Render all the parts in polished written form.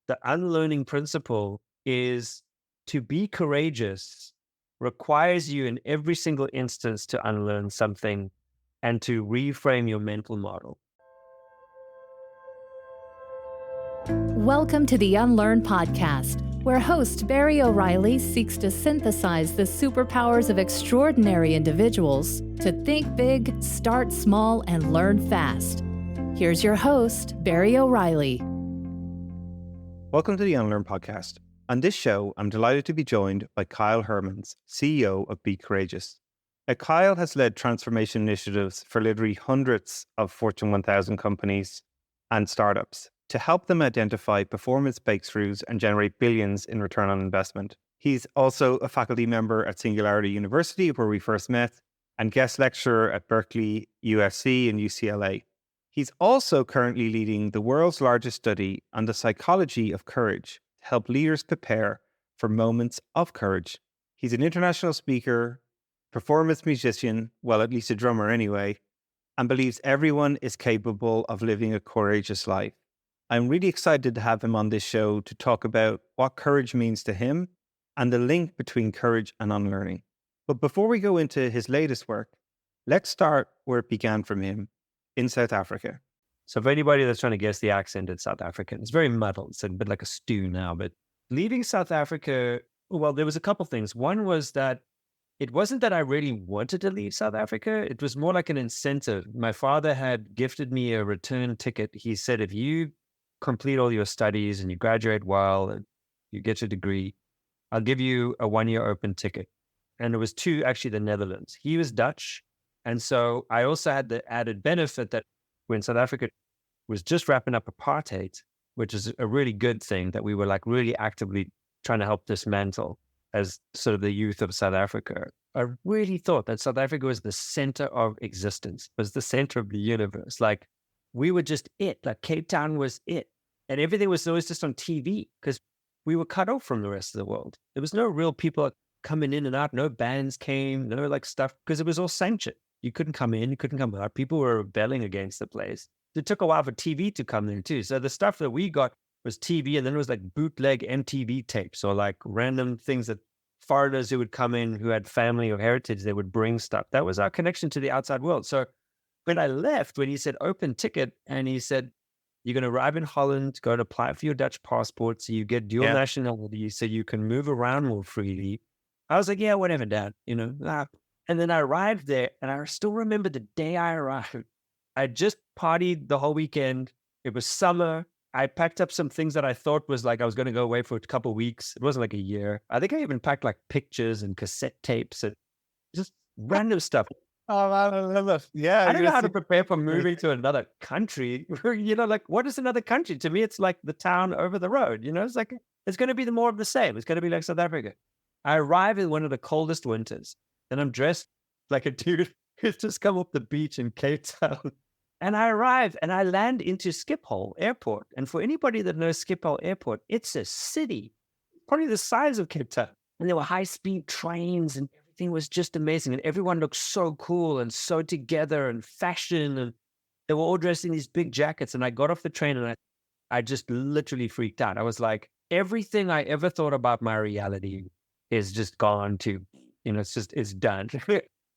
the unlearning principle is to be courageous requires you in every single instance to unlearn something and to reframe your mental model. Welcome to the Unlearn podcast, where host Barry O'Reilly seeks to synthesize the superpowers of extraordinary individuals to think big, start small, and learn fast. Here's your host, Barry O'Reilly. Welcome to the Unlearn podcast. On this show, I'm delighted to be joined by Kyle Hermans, CEO of Be Courageous. Kyle has led transformation initiatives for literally hundreds of Fortune 1000 companies and startups to help them identify performance breakthroughs and generate billions in return on investment. He's also a faculty member at Singularity University, where we first met, and guest lecturer at Berkeley, USC, and UCLA. He's also currently leading the world's largest study on the psychology of courage to help leaders prepare for moments of courage. He's an international speaker, performance musician, well, at least a drummer anyway, and believes everyone is capable of living a courageous life. I'm really excited to have him on this show to talk about what courage means to him and the link between courage and unlearning. But before we go into his latest work, let's start where it began from him in South Africa. So for anybody that's trying to guess the accent, it's South African. It's very muddled. It's a bit like a stew now. But leaving South Africa, well, there was a couple things. One was that it wasn't that I really wanted to leave South Africa. It was more like an incentive. My father had gifted me a return ticket. He said, if you complete all your studies and you graduate well and you get your degree, I'll give you a 1-year open ticket. And it was to actually the Netherlands. He was Dutch. And so I also had the added benefit that when South Africa was just wrapping up apartheid, which is a really good thing that we were like really actively trying to help dismantle as sort of the youth of South Africa, I really thought that South Africa was the center of existence, was the center of the universe. Like we were just it, like Cape Town was it. And everything was always just on TV because we were cut off from the rest of the world. There was no real people coming in and out. No bands came, no like stuff, because it was all sanctioned. You couldn't come in, you couldn't come out. People were rebelling against the place. It took a while for TV to come in too. So the stuff that we got was TV, and then it was like bootleg MTV tapes or like random things that foreigners who would come in who had family or heritage, they would bring stuff. That was our connection to the outside world. So when I left, when he said open ticket, and he said, you're going to arrive in Holland, go and apply for your Dutch passport so you get dual nationality so you can move around more freely. I was like, yeah, whatever, Dad, And then I arrived there, and I still remember the day I arrived. I just partied the whole weekend. It was summer. I packed up some things that I thought was like I was going to go away for a couple of weeks. It wasn't like a year. I think I even packed like pictures and cassette tapes and just random stuff. Oh, man, yeah. I don't know how to prepare for moving to another country. Like what is another country? To me, it's like the town over the road. It's like, it's going to be more of the same. It's going to be like South Africa. I arrive in one of the coldest winters, and I'm dressed like a dude who's just come off the beach in Cape Town. And I arrive and I land into Schiphol Airport. And for anybody that knows Schiphol Airport, it's a city, probably the size of Cape Town. And there were high-speed trains and everything was just amazing. And everyone looked so cool and so together and fashion. And they were all dressed in these big jackets. And I got off the train and I just literally freaked out. I was like, everything I ever thought about my reality is just gone to, it's done.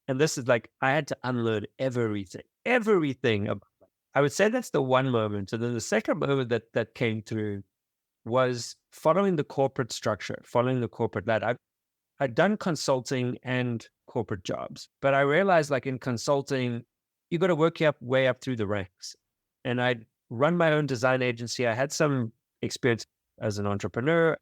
And this is like, I had to unlearn everything. I would say that's the one moment. And then the second moment that came through was following the corporate structure, following the corporate ladder. I'd done consulting and corporate jobs, but I realized like in consulting, you got to work your way up through the ranks. And I'd run my own design agency. I had some experience as an entrepreneur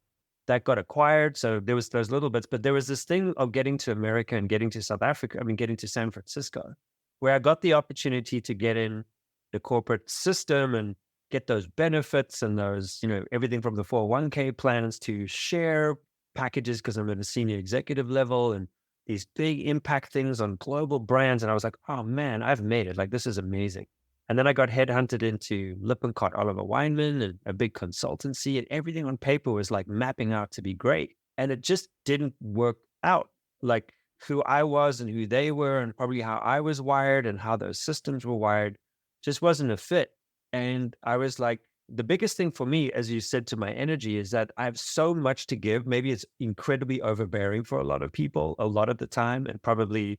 that got acquired. So there was those little bits, but there was this thing of getting to America and getting to South Africa. Getting to San Francisco, where I got the opportunity to get in the corporate system and get those benefits and those, everything from the 401k plans to share packages because I'm at a senior executive level and these big impact things on global brands. And I was like, oh man, I've made it. Like, this is amazing. And then I got headhunted into Lippincott Oliver Wyman and a big consultancy, and everything on paper was like mapping out to be great. And it just didn't work out. Like who I was and who they were and probably how I was wired and how those systems were wired just wasn't a fit. And I was like, the biggest thing for me, as you said, to my energy is that I have so much to give. Maybe it's incredibly overbearing for a lot of people a lot of the time. And probably,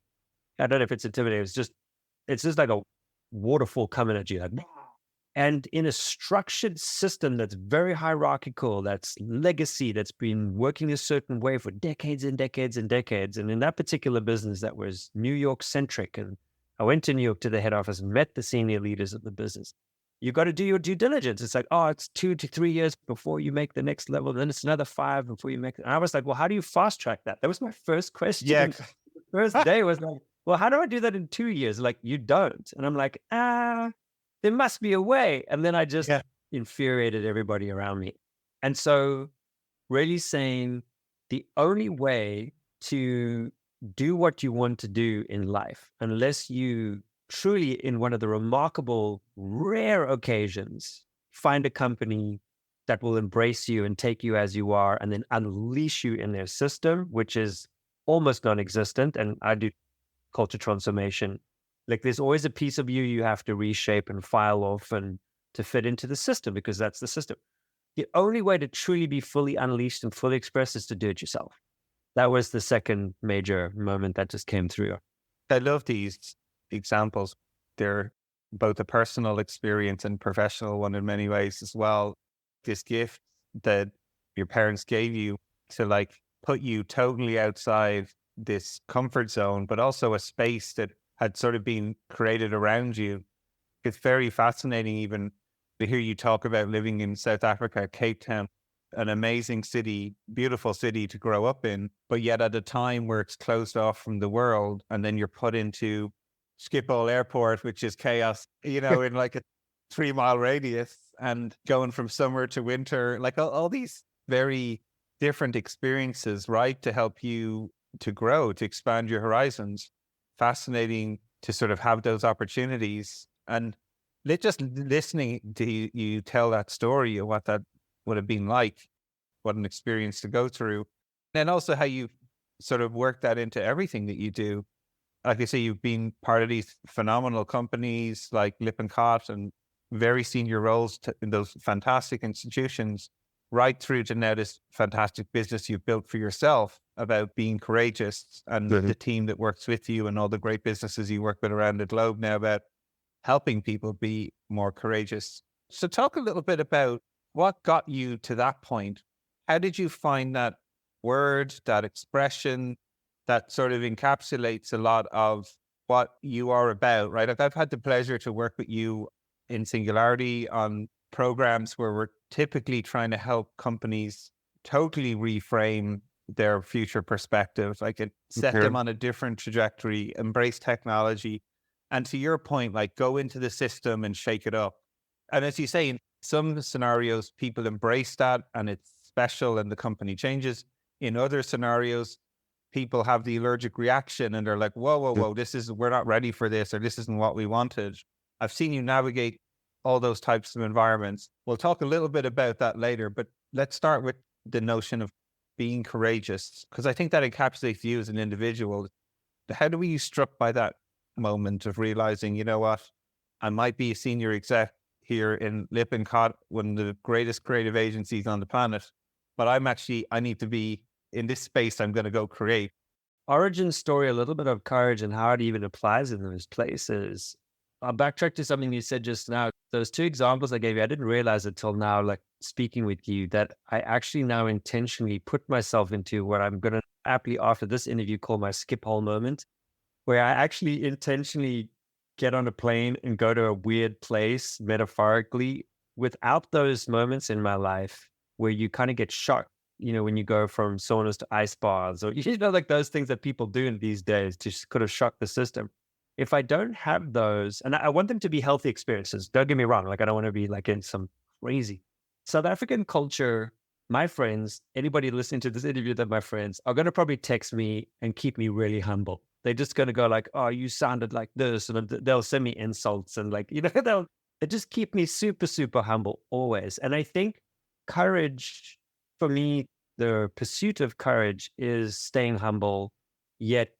I don't know if it's intimidating. It's just like a waterfall coming at you. Like, and in a structured system that's very hierarchical, that's legacy, that's been working a certain way for decades and decades and decades. And in that particular business, that was New York centric. And I went to New York to the head office and met the senior leaders of the business. You got to do your due diligence. It's like, oh, it's 2 to 3 years before you make the next level. Then it's another 5 before you make it. And I was like, well, how do you fast track that? That was my first question. Yeah. The first day was like, well, how do I do that in 2 years? Like, you don't. And I'm like, there must be a way. And then I just infuriated everybody around me. And so really saying the only way to do what you want to do in life, unless you truly, in one of the remarkable, rare occasions, find a company that will embrace you and take you as you are and then unleash you in their system, which is almost non-existent. And I do culture transformation. Like, there's always a piece of you have to reshape and file off and to fit into the system, because that's the system. The only way to truly be fully unleashed and fully expressed is to do it yourself. That was the second major moment that just came through. I love these examples. They're both a personal experience and professional one in many ways as well. This gift that your parents gave you to like put you totally outside this comfort zone, but also a space that had sort of been created around you. It's very fascinating even to hear you talk about living in South Africa, Cape Town, an amazing city, beautiful city to grow up in, but yet at a time where it's closed off from the world, and then you're put into Schiphol Airport, which is chaos, in like a 3-mile radius, and going from summer to winter, like all these very different experiences, right? To help you to grow, to expand your horizons. Fascinating to sort of have those opportunities. And just listening to you tell that story of what that would have been like, what an experience to go through. And also how you sort of work that into everything that you do. Like I say, you've been part of these phenomenal companies like Lippincott and very senior roles in those fantastic institutions, right through to now this fantastic business you've built for yourself about being courageous, and the team that works with you and all the great businesses you work with around the globe now about helping people be more courageous. So talk a little bit about what got you to that point. How did you find that word, that expression that sort of encapsulates a lot of what you are about, right? Like, I've had the pleasure to work with you in Singularity on programs where we're typically trying to help companies totally reframe their future perspective, like set them on a different trajectory, embrace technology. And to your point, like, go into the system and shake it up. And as you say, in some scenarios, people embrace that and it's special and the company changes. In other scenarios, people have the allergic reaction and they're like, whoa, we're not ready for this, or this isn't what we wanted. I've seen you navigate all those types of environments. We'll talk a little bit about that later, but let's start with the notion of being courageous, because I think that encapsulates you as an individual. How were you struck by that moment of realizing, you know what, I might be a senior exec here in Lippincott, one of the greatest creative agencies on the planet, but I need to be in this space. I'm going to go create. Origin story, a little bit of courage and how it even applies in those places. I'll backtrack to something you said just now. Those 2 examples I gave you, I didn't realize until now, like speaking with you, that I actually now intentionally put myself into what I'm going to aptly after this interview call my Schiphol Moment, where I actually intentionally get on a plane and go to a weird place, metaphorically, without those moments in my life where you kind of get shocked, when you go from saunas to ice baths, or, like those things that people do in these days to kind of shock the system. If I don't have those, and I want them to be healthy experiences, don't get me wrong, like I don't want to be like in some crazy South African culture. My friends, anybody listening to this interview, that my friends are going to probably text me and keep me really humble. They're just going to go like, oh, you sounded like this. And they'll send me insults and like, they just keep me super, super humble always. And I think courage, for me, the pursuit of courage is staying humble, yet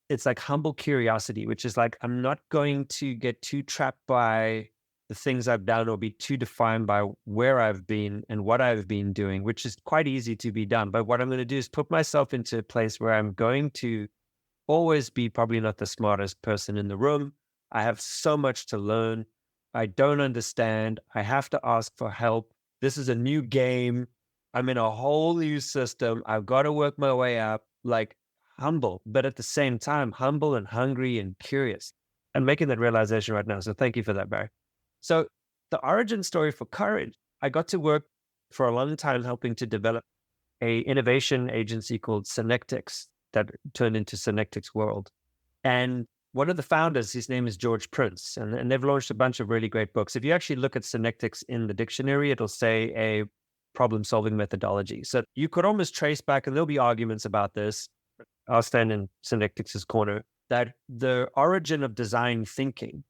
it's like humble curiosity, which is like, I'm not going to get too trapped by the things I've done or be too defined by where I've been and what I've been doing, which is quite easy to be done. But what I'm going to do is put myself into a place where I'm going to always be probably not the smartest person in the room. I have so much to learn. I don't understand. I have to ask for help. This is a new game. I'm in a whole new system. I've got to work my way up, like humble, but at the same time, humble and hungry and curious. I'm making that realization right now. So thank you for that, Barry. So the origin story for courage, I got to work for a long time helping to develop a innovation agency called Synectics that turned into Synectics World. And one of the founders, his name is George Prince, and they've launched a bunch of really great books. If you actually look at Synectics in the dictionary, it'll say a problem-solving methodology. So you could almost trace back, and there'll be arguments about this. I'll stand in Synectics' corner, that the origin of design thinking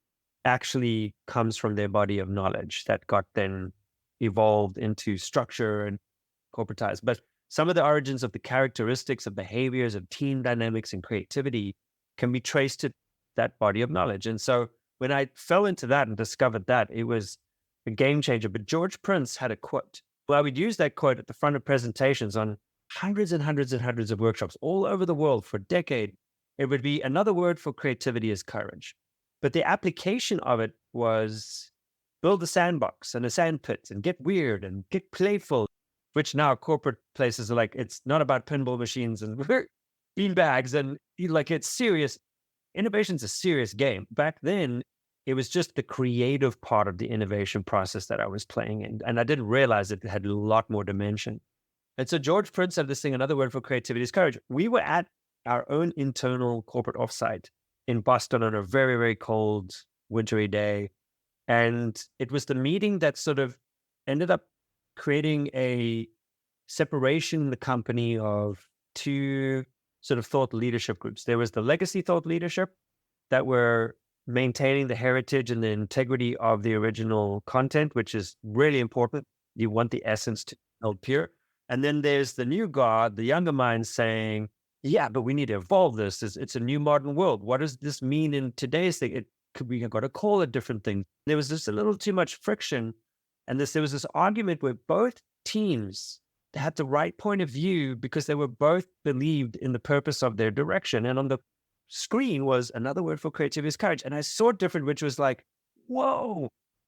actually comes from their body of knowledge that got then evolved into structure and corporatized. But some of the origins of the characteristics of behaviors of team dynamics and creativity can be traced to that body of knowledge. And so when I fell into that and discovered that, it was a game changer. But George Prince had a quote. Well, I would use that quote at the front of presentations on hundreds and hundreds and hundreds of workshops all over the world for a decade. It would be another word for creativity is courage. But the application of it was build a sandbox and a sand pit and get weird and get playful, which now corporate places are like, it's not about pinball machines and bean bags and like it's serious. Innovation's a serious game. Back then, it was just the creative part of the innovation process that I was playing in. And I didn't realize it had a lot more dimension. And so George Prince said this thing, another word for creativity is courage. We were at our own internal corporate offsite in Boston on a very, very cold, wintry day. And it was the meeting that sort of ended up creating a separation in the company of two sort of thought leadership groups. There was the legacy thought leadership that were maintaining the heritage and the integrity of the original content, which is really important. You want the essence to be held pure. And then there's the new guard, the younger mind saying, yeah, but we need to evolve this. It's a new modern world. What does this mean in today's thing? We got to call it different things. There was just a little too much friction. And there was this argument where both teams had the right point of view because they were both believed in the purpose of their direction. And on the screen was another word for creativity is courage. And I saw it different, which was like, whoa,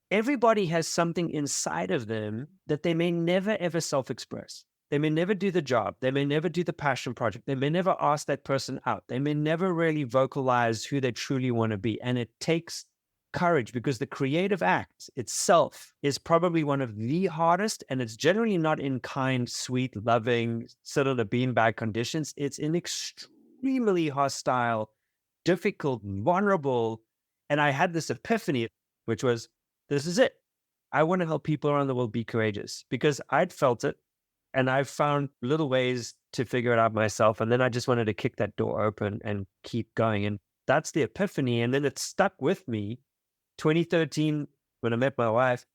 everybody has something inside of them that they may never, ever self-express. They may never do the job. They may never do the passion project. They may never ask that person out. They may never really vocalize who they truly want to be. And it takes courage because the creative act itself is probably one of the hardest, and it's generally not in kind, sweet, loving, sit on a beanbag conditions. It's in extremely hostile, difficult, vulnerable. And I had this epiphany, which was, this is it. I want to help people around the world be courageous because I'd felt it. And I've found little ways to figure it out myself. And then I just wanted to kick that door open and keep going. And that's the epiphany. And then it stuck with me. 2013, when I met my wife,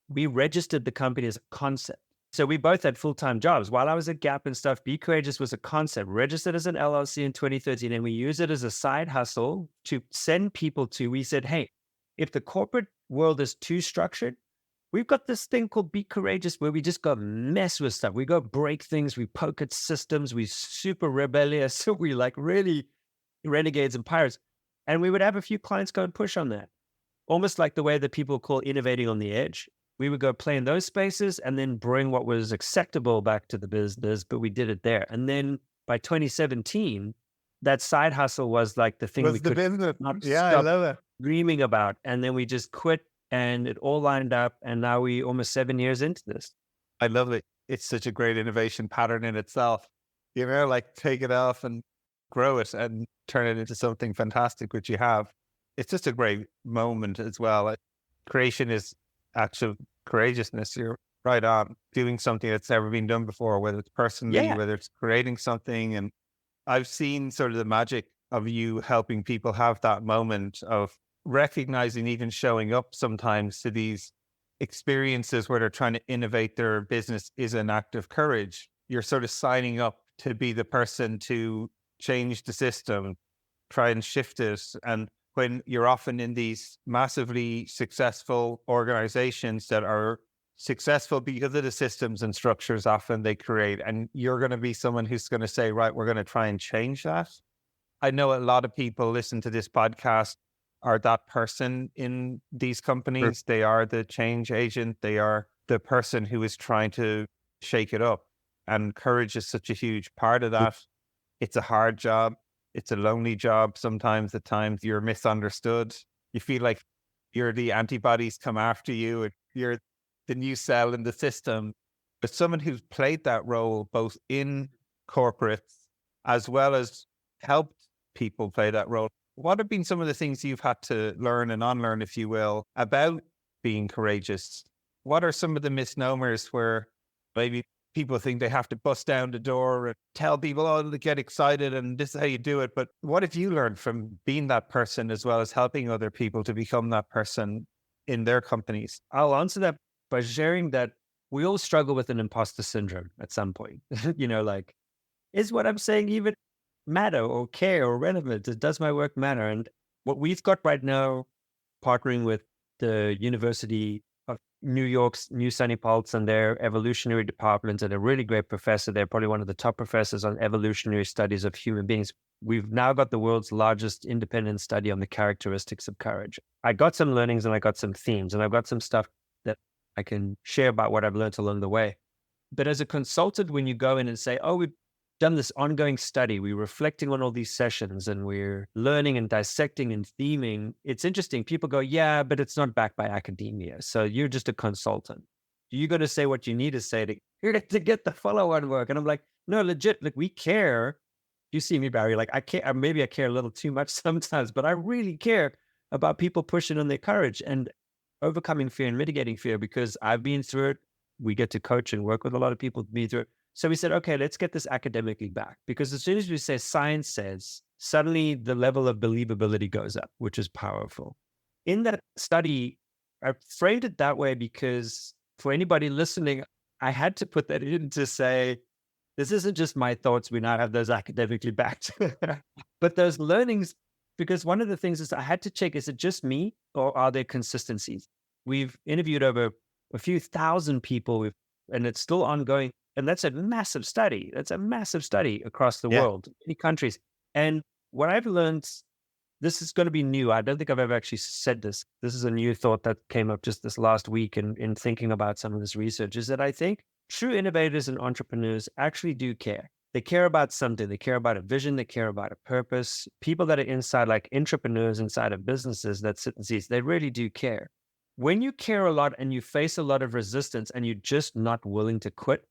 we registered the company as a concept. So we both had full-time jobs. While I was at Gap and stuff, Be Courageous was a concept, registered as an LLC in 2013. And we used it as a side hustle to send people to, we said, hey, if the corporate world is too structured, we've got this thing called Be Courageous where we just go mess with stuff. We go break things. We poke at systems. We super rebellious. So we like really renegades and pirates. And we would have a few clients go and push on that. Almost like the way that people call innovating on the edge. We would go play in those spaces and then bring what was acceptable back to the business, but we did it there. And then by 2017, that side hustle was like the thing we could not stop dreaming about. And then we just quit. And it all lined up. And now we almost 7 years into this. I love it. It's such a great innovation pattern in itself. You know, like take it off and grow it and turn it into something fantastic, which you have. It's just a great moment as well. Creation is actual courageousness. You're right on doing something that's never been done before, whether it's personally, whether it's creating something. And I've seen sort of the magic of you helping people have that moment of recognizing, even showing up sometimes to these experiences where they're trying to innovate their business is an act of courage. You're sort of signing up to be the person to change the system, try and shift it. And when you're often in these massively successful organizations that are successful because of the systems and structures often they create. And you're going to be someone who's going to say, right, we're going to try and change that. I know a lot of people listen to this podcast are that person in these companies. They are the change agent. They are the person who is trying to shake it up. And courage is such a huge part of that. It's a hard job. It's a lonely job. Sometimes at times you're misunderstood. You feel like you're the antibodies come after you. You're the new cell in the system. But someone who's played that role both in corporates as well as helped people play that role. What have been some of the things you've had to learn and unlearn, if you will, about being courageous? What are some of the misnomers where maybe people think they have to bust down the door and tell people, oh, to get excited and this is how you do it. But what have you learned from being that person as well as helping other people to become that person in their companies? I'll answer that by sharing that we all struggle with an imposter syndrome at some point. Like, is what I'm saying even matter or care or relevant? Does my work matter? And what we've got right now, partnering with the University of New York's New Sunny Pulse and their evolutionary department, and a really great professor. They're probably one of the top professors on evolutionary studies of human beings. We've now got the world's largest independent study on the characteristics of courage. I got some learnings and I got some themes, and I've got some stuff that I can share about what I've learned along the way. But as a consultant, when you go in and say, oh, we've done this ongoing study, we're reflecting on all these sessions and we're learning and dissecting and theming, it's interesting. People go, yeah, but it's not backed by academia. So you're just a consultant. You're going to say what you need to say to get the follow-on work. And I'm like, no, legit, like we care. You see me, Barry, like I care, maybe I care a little too much sometimes, but I really care about people pushing on their courage and overcoming fear and mitigating fear, because I've been through it. We get to coach and work with a lot of people to be through it. So we said, okay, let's get this academically back, because as soon as we say science says, suddenly the level of believability goes up, which is powerful. In that study, I framed it that way because for anybody listening, I had to put that in to say, this isn't just my thoughts. We now have those academically backed, but those learnings, because one of the things is I had to check, is it just me or are there consistencies? We've interviewed over a few thousand people and it's still ongoing. And that's a massive study. That's a massive study across the world, many countries. And what I've learned, this is going to be new. I don't think I've ever actually said this. This is a new thought that came up just this last week in thinking about some of this research, is that I think true innovators and entrepreneurs actually do care. They care about something. They care about a vision. They care about a purpose. People that are inside, like entrepreneurs inside of businesses that sit in seats, they really do care. When you care a lot and you face a lot of resistance and you're just not willing to quit,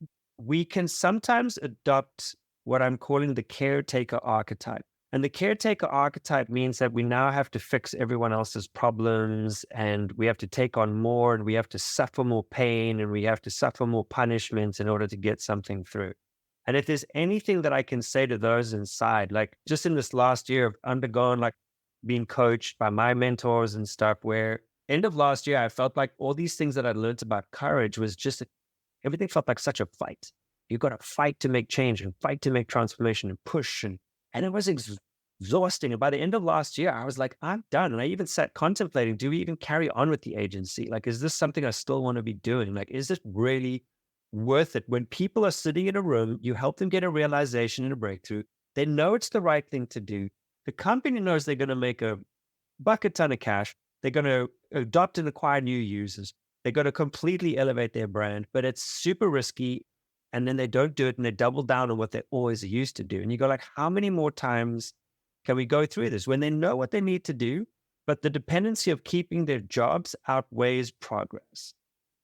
we can sometimes adopt what I'm calling the caretaker archetype. And the caretaker archetype means that we now have to fix everyone else's problems, and we have to take on more, and we have to suffer more pain, and we have to suffer more punishments in order to get something through. And if there's anything that I can say to those inside, like just in this last year, I've undergone like being coached by my mentors and stuff, where end of last year, I felt like all these things that I learned about courage was just everything felt like such a fight. You got to fight to make change and fight to make transformation and push. And it was exhausting. And by the end of last year, I was like, I'm done. And I even sat contemplating, do we even carry on with the agency? Like, is this something I still want to be doing? Like, is this really worth it? When people are sitting in a room, you help them get a realization and a breakthrough. They know it's the right thing to do. The company knows they're going to make a bucket ton of cash. They're going to adopt and acquire new users. They're going to completely elevate their brand, but it's super risky. And then they don't do it and they double down on what they always used to do. And you go like, how many more times can we go through this when they know what they need to do, but the dependency of keeping their jobs outweighs progress?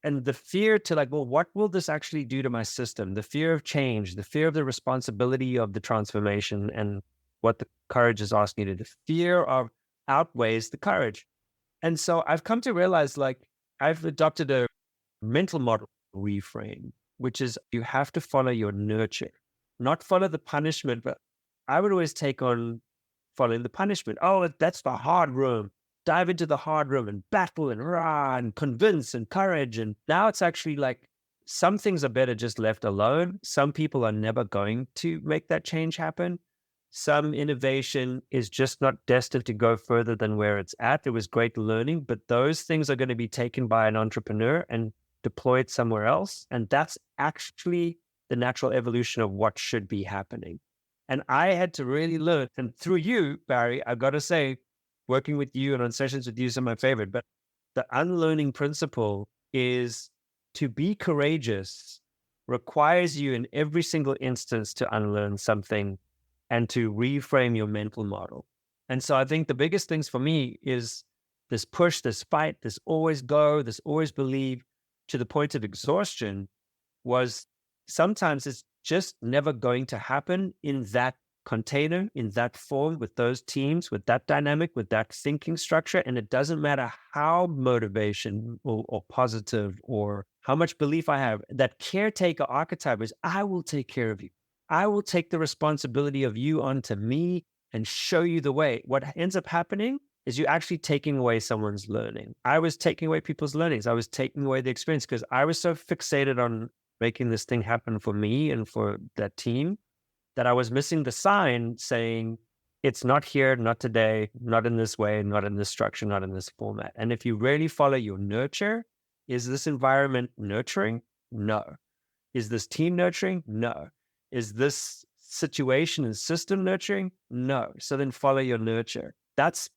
And the fear to like, well, what will this actually do to my system? The fear of change, the fear of the responsibility of the transformation and what the courage is asking you to do. The fear of outweighs the courage. And so I've come to realize, like, I've adopted a mental model reframe, which is you have to follow your nurture, not follow the punishment. But I would always take on following the punishment. Oh, that's the hard room. Dive into the hard room and battle and rah and convince and courage. And now it's actually like some things are better just left alone. Some people are never going to make that change happen. some innovation is just not destined to go further than where it's at. It was great learning, but those things are going to be taken by an entrepreneur and deployed somewhere else. And that's actually the natural evolution of what should be happening. And I had to really learn, and through you, Barry, I've got to say, working with you and on sessions with you is my favorite, but the unlearning principle is to be courageous requires you in every single instance to unlearn something and to reframe your mental model. And so I think the biggest things for me is this push, this fight, this always go, this always believe, to the point of exhaustion, was sometimes it's just never going to happen in that container, in that form, with those teams, with that dynamic, with that thinking structure. And it doesn't matter how motivation or positive or how much belief I have. That caretaker archetype is, I will take care of you. I will take the responsibility of you onto me and show you the way. What ends up happening is you're actually taking away someone's learning. I was taking away people's learnings. I was taking away the experience because I was so fixated on making this thing happen for me and for that team that I was missing the sign saying, it's not here, not today, not in this way, not in this structure, not in this format. And if you really follow your nurture, is this environment nurturing? No. Is this team nurturing? No. Is this situation and system nurturing? No. So then follow your nurture. That's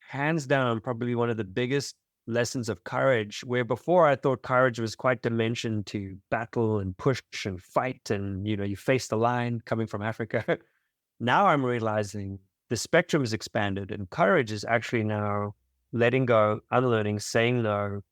hands down probably one of the biggest lessons of courage, where before I thought courage was quite dimensioned to battle and push and fight and, you face the line coming from Africa. Now I'm realizing the spectrum is expanded and courage is actually now letting go, unlearning, saying no,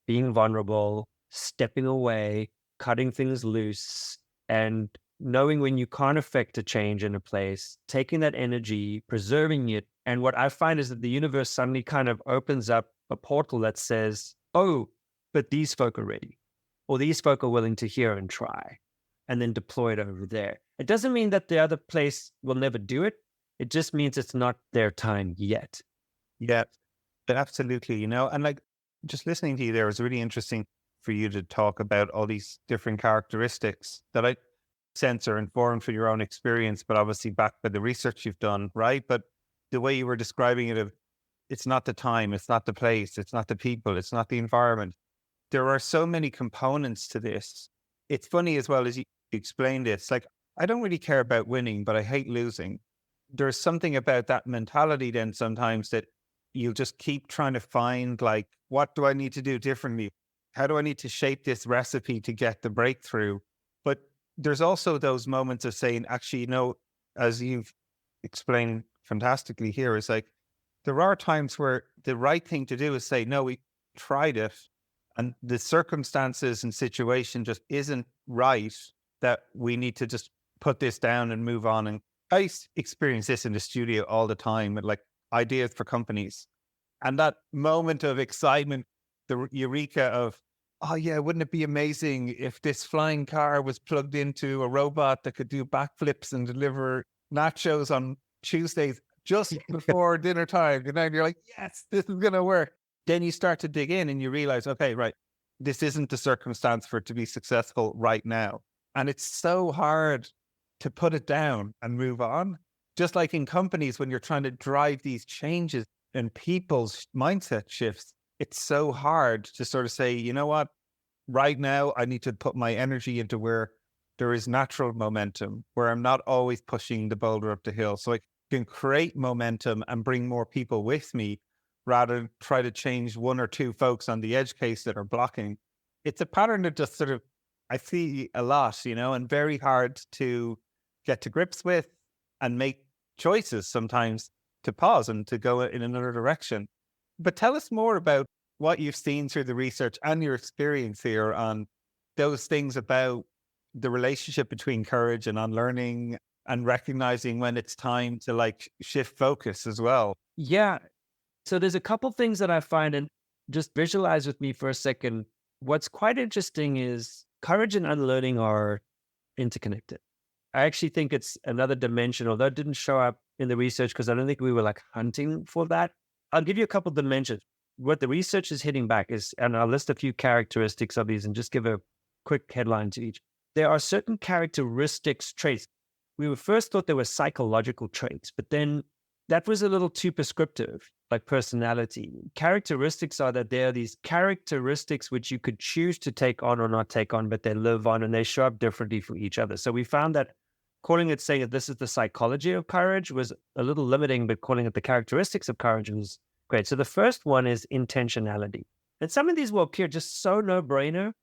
being vulnerable, stepping away, cutting things loose, and knowing when you can't affect a change in a place, taking that energy, preserving it. And what I find is that the universe suddenly kind of opens up a portal that says, oh, but these folk are ready, or these folk are willing to hear and try, and then deploy it over there. It doesn't mean that the other place will never do it. It just means it's not their time yet. Yeah, absolutely. And like just listening to you there was really interesting for you to talk about all these different characteristics that I sense are informed from your own experience, but obviously backed by the research you've done, right? But the way you were describing it, it's not the time, it's not the place, it's not the people, it's not the environment. There are so many components to this. It's funny as well as you explained it. It's like, I don't really care about winning, but I hate losing. There's something about that mentality then sometimes that you'll just keep trying to find, like, what do I need to do differently? How do I need to shape this recipe to get the breakthrough? But there's also those moments of saying, actually, as you've explained fantastically here, is like, there are times where the right thing to do is say, no, we tried it and the circumstances and situation just isn't right, that we need to just put this down and move on. And I experience this in the studio all the time with like ideas for companies. And that moment of excitement, the eureka of, oh yeah, wouldn't it be amazing if this flying car was plugged into a robot that could do backflips and deliver nachos on Tuesdays just before dinner time, and you're like, yes, this is going to work. Then you start to dig in and you realize, okay, right, this isn't the circumstance for it to be successful right now. And it's so hard to put it down and move on. Just like in companies, when you're trying to drive these changes in people's mindset shifts, it's so hard to sort of say, you know what, right now I need to put my energy into where there is natural momentum, where I'm not always pushing the boulder up the hill. So I can create momentum and bring more people with me rather than try to change one or two folks on the edge case that are blocking. It's a pattern that just sort of, I see a lot, and very hard to get to grips with and make choices sometimes to pause and to go in another direction. But tell us more about what you've seen through the research and your experience here on those things about the relationship between courage and unlearning and recognizing when it's time to like shift focus as well. Yeah. So there's a couple things that I find, and just visualize with me for a second. What's quite interesting is courage and unlearning are interconnected. I actually think it's another dimension, although it didn't show up in the research because I don't think we were like hunting for that. I'll give you a couple of dimensions. What the research is hitting back is, and I'll list a few characteristics of these and just give a quick headline to each. There are certain characteristics, traits. we were first thought they were psychological traits, but then that was a little too prescriptive, like personality. Characteristics are that there are these characteristics which you could choose to take on or not take on, but they live on and they show up differently for each other. So we found that calling it, saying that this is the psychology of courage was a little limiting, but calling it the characteristics of courage was great. So the first one is intentionality. And some of these will appear just so no-brainer.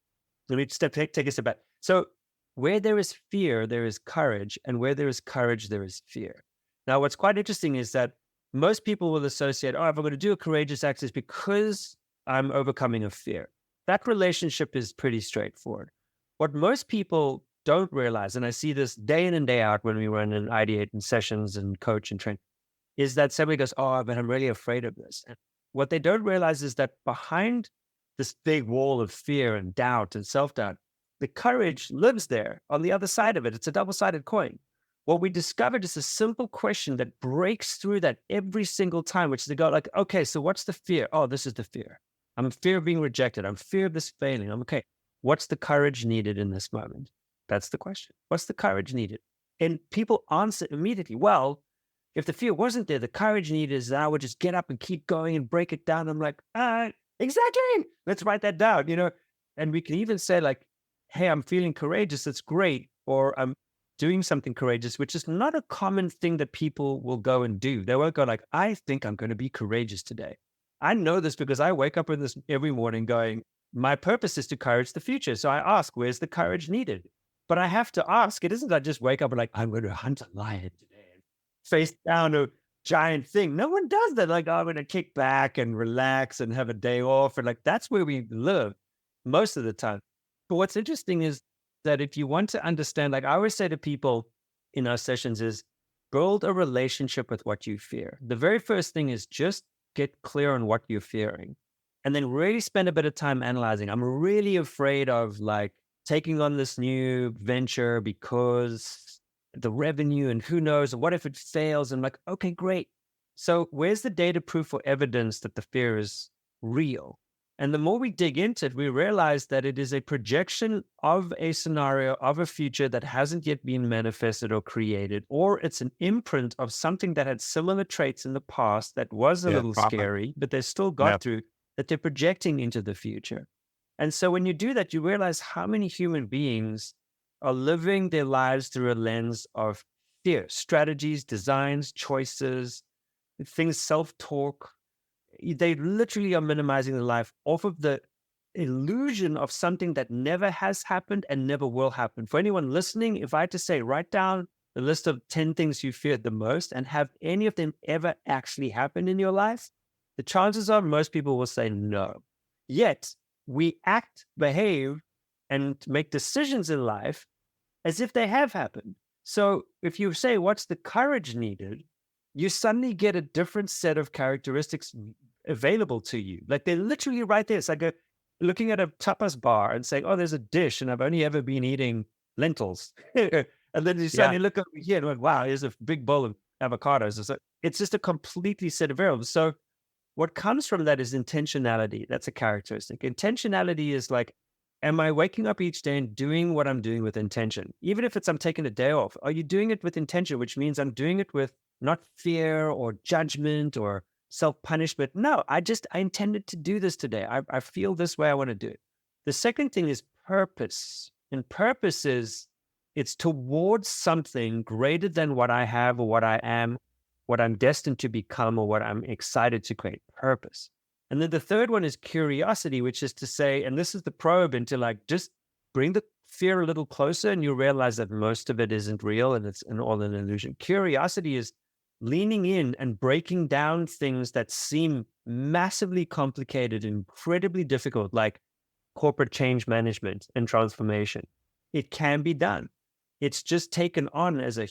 Let me take a step back. So where there is fear, there is courage. And where there is courage, there is fear. Now, what's quite interesting is that most people will associate, if I'm going to do a courageous act, it's because I'm overcoming a fear. That relationship is pretty straightforward. What most people don't realize, and I see this day in and day out when we run and ideate in sessions and coach and train, is that somebody goes, but I'm really afraid of this. And what they don't realize is that behind this big wall of fear and doubt and self-doubt, the courage lives there on the other side of it. It's a double-sided coin. What we discovered is a simple question that breaks through that every single time, which is to go like, okay, so what's the fear? Oh, this is the fear. I'm in fear of being rejected. I'm in fear of this failing. I'm okay. What's the courage needed in this moment? That's the question. What's the courage needed? And people answer immediately. Well, if the fear wasn't there, the courage needed is that I would just get up and keep going and break it down. I'm like, exactly. Let's write that down, And we can even say like, hey, I'm feeling courageous. That's great. Or I'm doing something courageous, which is not a common thing that people will go and do. They won't go like, I think I'm going to be courageous today. I know this because I wake up in this every morning going, my purpose is to courage the future. So I ask, where's the courage needed? But I have to ask. It isn't that I just wake up and like, I'm going to hunt a lion today and face down a giant thing. No one does that. Like, I'm going to kick back and relax and have a day off. And like, that's where we live most of the time. But what's interesting is that if you want to understand, like I always say to people in our sessions is build a relationship with what you fear. The very first thing is just get clear on what you're fearing and then really spend a bit of time analyzing. I'm really afraid of like taking on this new venture because the revenue and who knows, what if it fails? And I'm like, okay, great. So where's the data proof or evidence that the fear is real? And the more we dig into it, we realize that it is a projection of a scenario of a future that hasn't yet been manifested or created, or it's an imprint of something that had similar traits in the past that was a little scary, but they still got through, that they're projecting into the future. And so when you do that, you realize how many human beings are living their lives through a lens of fear, strategies, designs, choices, things, self-talk. They literally are minimizing their life off of the illusion of something that never has happened and never will happen. For anyone listening, if I had to say, write down the list of 10 things you feared the most and have any of them ever actually happened in your life, the chances are most people will say no. Yet we act, behave, and make decisions in life as if they have happened. So if you say, what's the courage needed? You suddenly get a different set of characteristics available to you. Like they're literally right there. It's like looking at a tapas bar and saying, oh, there's a dish and I've only ever been eating lentils. And then you suddenly look over here and like, wow, here's a big bowl of avocados. It's just a completely set of variables. So what comes from that is intentionality. That's a characteristic. Intentionality is like, am I waking up each day and doing what I'm doing with intention? Even if it's I'm taking a day off, are you doing it with intention, which means I'm doing it with not fear or judgment or self-punishment. No, I intended to do this today. I feel this way. I want to do it. The second thing is purpose. And purpose is it's towards something greater than what I have or what I am, what I'm destined to become or what I'm excited to create. Purpose. And then the third one is curiosity, which is to say, and this is the probe into like, just bring the fear a little closer and you realize that most of it isn't real and it's all an illusion. Curiosity is leaning in and breaking down things that seem massively complicated, incredibly difficult, like corporate change management and transformation. It can be done. It's just taken on as a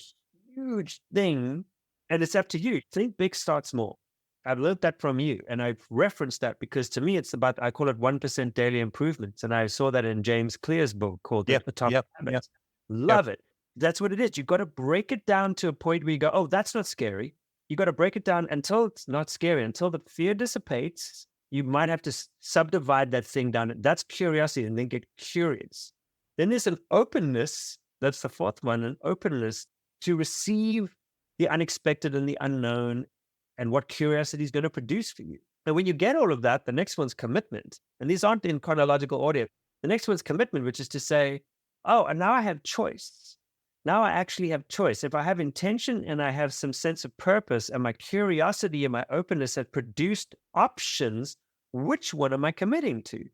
huge thing, and it's up to you. Think big, start small. I've learned that from you, and I've referenced that because to me, it's about, I call it 1% daily improvements, and I saw that in James Clear's book called The Atomic Habits. Love it. That's what it is. You've got to break it down to a point where you go, oh, that's not scary. You got to break it down until it's not scary, until the fear dissipates. You might have to subdivide that thing down. That's curiosity, and then get curious. Then there's an openness. That's the fourth one, an openness to receive the unexpected and the unknown and what curiosity is going to produce for you. And when you get all of that, the next one's commitment. And these aren't in chronological order. The next one's commitment, which is to say, oh, and now I have choice. Now I actually have choice. If I have intention and I have some sense of purpose and my curiosity and my openness have produced options, which one am I committing to?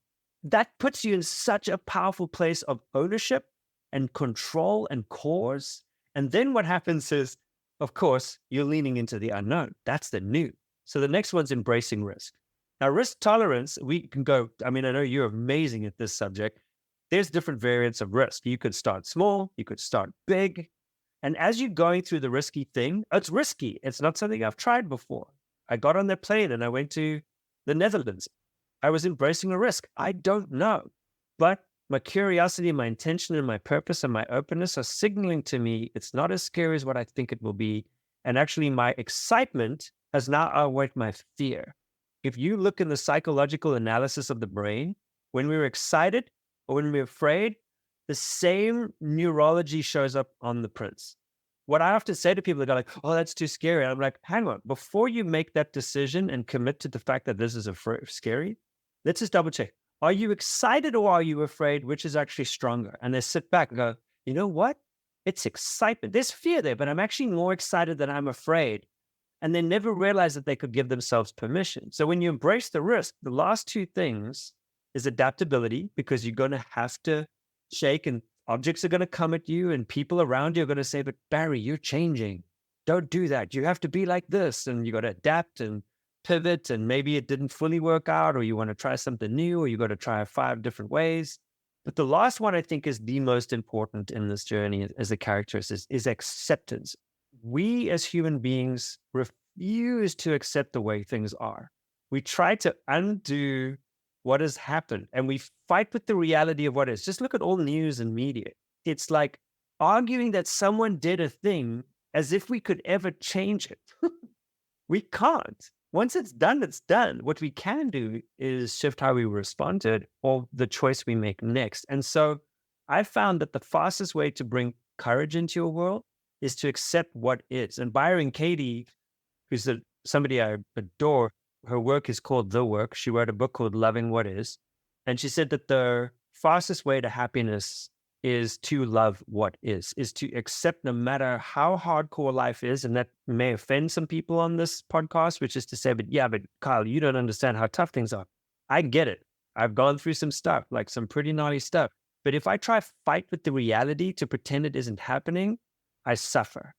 That puts you in such a powerful place of ownership and control and cause. And then what happens is, of course, you're leaning into the unknown. That's the new. So the next one's embracing risk. Now, risk tolerance, we can go, I mean, I know you're amazing at this subject. There's different variants of risk. You could start small, you could start big. And as you're going through the risky thing, it's risky. It's not something I've tried before. I got on that plane and I went to the Netherlands. I was embracing a risk. I don't know. But my curiosity, my intention, and my purpose and my openness are signaling to me it's not as scary as what I think it will be. And actually, my excitement has now outweighed my fear. If you look in the psychological analysis of the brain, when we're excited or when we're afraid, the same neurology shows up on the prints. What I often say to people, they're like, oh, that's too scary. I'm like, hang on, before you make that decision and commit to the fact that this is scary, let's just double check. Are you excited or are you afraid? Which is actually stronger? And they sit back and go, you know what? It's excitement. There's fear there, but I'm actually more excited than I'm afraid. And they never realize that they could give themselves permission. So when you embrace the risk, the last two things is adaptability, because you're going to have to shake and objects are going to come at you and people around you are going to say, but Barry, you're changing. Don't do that. You have to be like this. And you got to adapt and pivot, and maybe it didn't fully work out, or you want to try something new, or you got to try 5 different ways. But the last one I think is the most important in this journey as a characteristic is acceptance. We as human beings refuse to accept the way things are. We try to undo what has happened and we fight with the reality of what is. Just look at all news and media. It's like arguing that someone did a thing as if we could ever change it. We can't. Once it's done, it's done. What we can do is shift how we respond to it or the choice we make next. And so I found that the fastest way to bring courage into your world is to accept what is. And Byron Katie, who's somebody I adore, her work is called The Work. She wrote a book called Loving What Is. And she said that the fastest way to happiness is to love what is to accept no matter how hardcore life is. And that may offend some people on this podcast, which is to say, but Kyle, you don't understand how tough things are. I get it. I've gone through some stuff, like some pretty gnarly stuff. But if I try to fight with the reality to pretend it isn't happening, I suffer.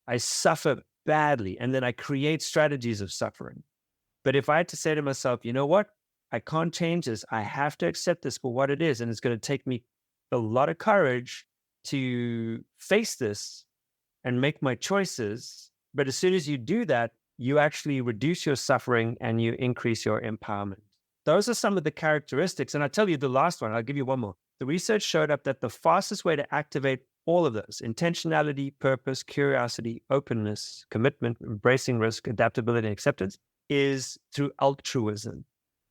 I suffer badly. And then I create strategies of suffering. But if I had to say to myself, you know what? I can't change this. I have to accept this for what it is. And it's going to take me a lot of courage to face this and make my choices. But as soon as you do that, you actually reduce your suffering and you increase your empowerment. Those are some of the characteristics. And I'll tell you the last one. I'll give you one more. The research showed up that the fastest way to activate all of those, intentionality, purpose, curiosity, openness, commitment, embracing risk, adaptability, and acceptance, is through altruism.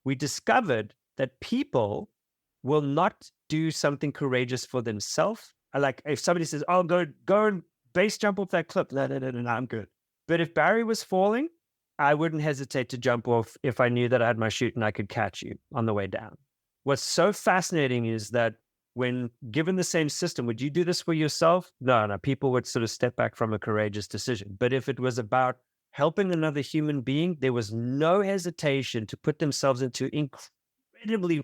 We discovered that people will not do something courageous for themselves. Like if somebody says, oh, go and base jump off that cliff. No, I'm good. But if Barry was falling, I wouldn't hesitate to jump off if I knew that I had my chute and I could catch you on the way down. What's so fascinating is that when given the same system, would you do this for yourself? No, people would sort of step back from a courageous decision. But if it was about helping another human being, there was no hesitation to put themselves into incredibly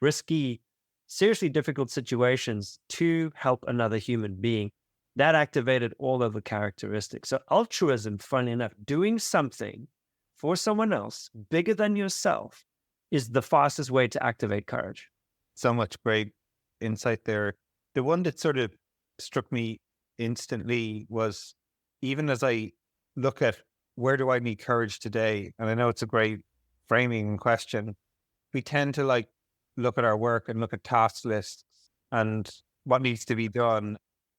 risky, seriously difficult situations to help another human being. That activated all of the characteristics. So altruism, funnily enough, doing something for someone else bigger than yourself is the fastest way to activate courage. So much great insight there. The one that sort of struck me instantly was, even as I look at where do I need courage today, and I know it's a great framing question, we tend to look at our work and look at task lists and what needs to be done.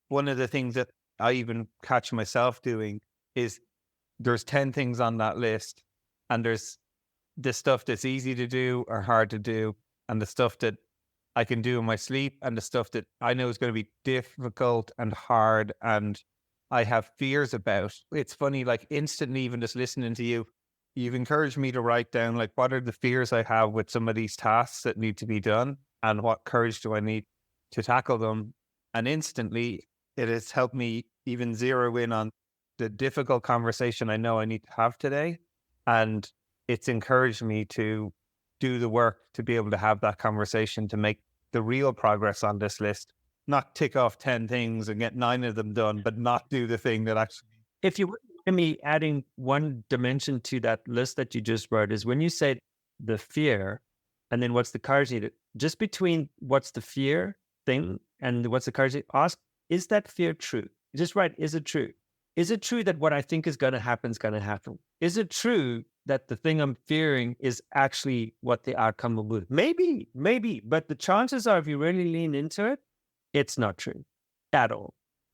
One of the things that I even catch myself doing is there's 10 things on that list, and there's the stuff that's easy to do or hard to do, and the stuff that I can do in my sleep, and the stuff that I know is going to be difficult and hard, and I have fears about. It's funny, like instantly, even just listening to you, you've encouraged me to write down like what are the fears I have with some of these tasks that need to be done and what courage do I need to tackle them. And instantly it has helped me even zero in on the difficult conversation I know I need to have today. And it's encouraged me to do the work to be able to have that conversation, to make the real progress on this list, not tick off 10 things and get 9 of them done, but not do the thing that actually. If you wouldn't mind me adding one dimension to that list that you just wrote, is when you said the fear and then what's the courage needed, just between what's the fear thing and what's the courage needed, ask, is that fear true? Just write, is it true? Is it true that what I think is going to happen is going to happen? Is it true that the thing I'm fearing is actually what the outcome will be? Maybe, but the chances are if you really lean into it, it's not true at all.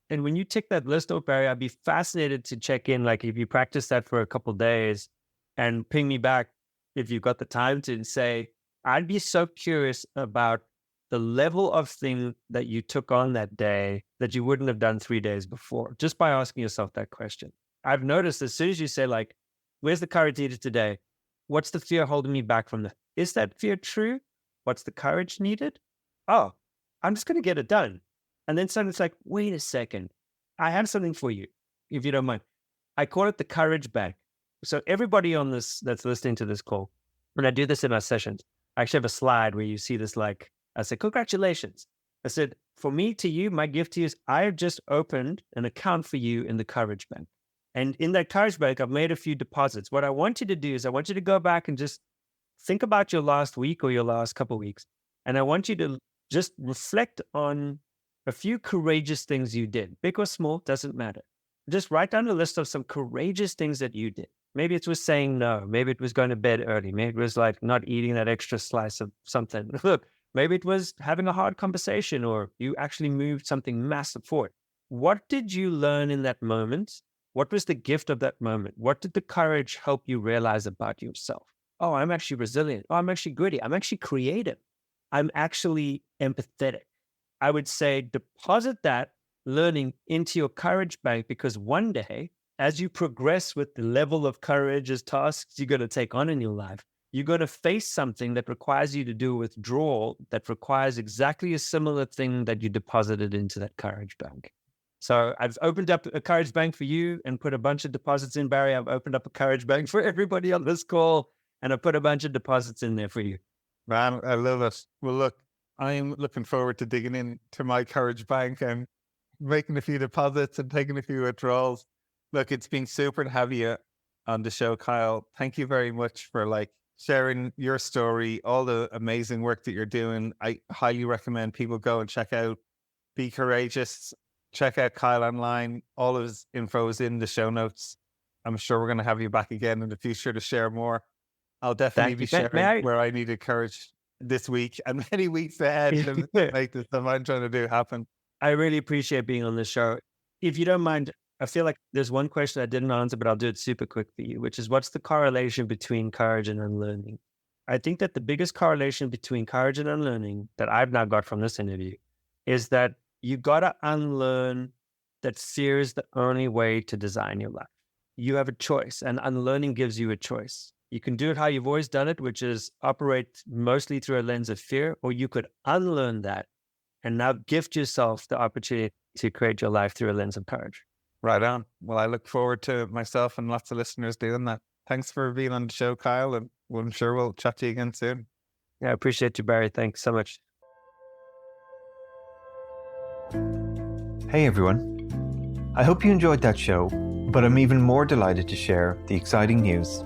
And when you tick that list off, Barry, I'd be fascinated to check in, like if you practice that for a couple of days and ping me back if you've got the time to say, I'd be so curious about the level of thing that you took on that day that you wouldn't have done 3 days before, just by asking yourself that question. I've noticed as soon as you say like, where's the courage needed today? What's the fear holding me back from that? Is that fear true? What's the courage needed? Oh, I'm just going to get it done. And then suddenly it's like, wait a second, I have something for you, if you don't mind. I call it the courage bank. So everybody on this that's listening to this call, when I do this in our sessions, I actually have a slide where you see this, like, I said, congratulations. I said, for me to you, my gift to you is I have just opened an account for you in the courage bank. And in that courage bank, I've made a few deposits. What I want you to do is I want you to go back and just think about your last week or your last couple of weeks. And I want you to just reflect on a few courageous things you did, big or small, doesn't matter. Just write down a list of some courageous things that you did. Maybe it was saying no. Maybe it was going to bed early. Maybe it was like not eating that extra slice of something. Look, maybe it was having a hard conversation or you actually moved something massive forward. What did you learn in that moment? What was the gift of that moment? What did the courage help you realize about yourself? Oh, I'm actually resilient. Oh, I'm actually gritty. I'm actually creative. I'm actually empathetic. I would say deposit that learning into your courage bank, because one day, as you progress with the level of courage as tasks you're going to take on in your life, you're going to face something that requires you to do a withdrawal that requires exactly a similar thing that you deposited into that courage bank. So I've opened up a courage bank for you and put a bunch of deposits in, Barry. I've opened up a courage bank for everybody on this call, and I put a bunch of deposits in there for you. Man, I love it. Well, look, I'm looking forward to digging into my courage bank and making a few deposits and taking a few withdrawals. Look, it's been super to have you on the show, Kyle. Thank you very much for sharing your story, all the amazing work that you're doing. I highly recommend people go and check out Be Courageous. Check out Kyle online. All of his info is in the show notes. I'm sure we're going to have you back again in the future to share more. I'll definitely be sharing where I needed courage this week and many weeks ahead to make this stuff I'm trying to do happen. I really appreciate being on this show. If you don't mind, I feel like there's one question I didn't answer, but I'll do it super quick for you, which is what's the correlation between courage and unlearning? I think that the biggest correlation between courage and unlearning that I've now got from this interview is that you got to unlearn that fear is the only way to design your life. You have a choice, and unlearning gives you a choice. You can do it how you've always done it, which is operate mostly through a lens of fear, or you could unlearn that and now gift yourself the opportunity to create your life through a lens of courage. Right on. Well, I look forward to myself and lots of listeners doing that. Thanks for being on the show, Kyle, and I'm sure we'll chat to you again soon. Yeah, I appreciate you, Barry. Thanks so much. Hey, everyone. I hope you enjoyed that show, but I'm even more delighted to share the exciting news.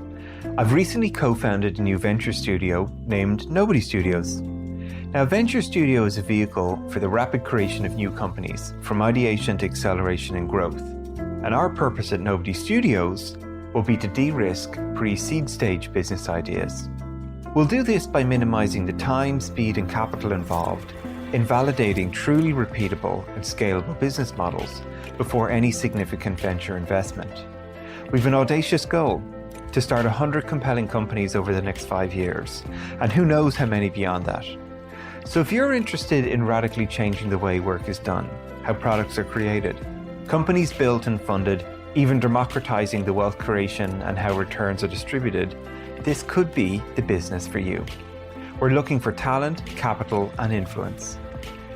I've recently co-founded a new venture studio named Nobody Studios. Now, Venture Studio is a vehicle for the rapid creation of new companies, from ideation to acceleration and growth. And our purpose at Nobody Studios will be to de-risk pre-seed stage business ideas. We'll do this by minimizing the time, speed, and capital involved in validating truly repeatable and scalable business models before any significant venture investment. We've an audacious goal to start 100 compelling companies over the next 5 years, and who knows how many beyond that. So if you're interested in radically changing the way work is done, how products are created, Companies built and funded, even democratizing the wealth creation and how returns are distributed, this could be the business for you. We're looking for talent, capital, and influence.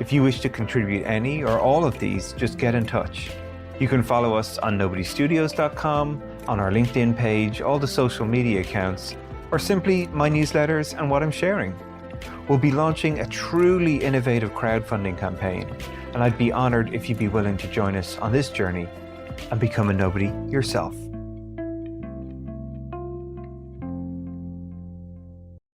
If you wish to contribute any or all of these, just get in touch. You can follow us on nobodystudios.com, on our LinkedIn page, all the social media accounts, or simply my newsletters and what I'm sharing. We'll be launching a truly innovative crowdfunding campaign, and I'd be honored if you'd be willing to join us on this journey and become a nobody yourself.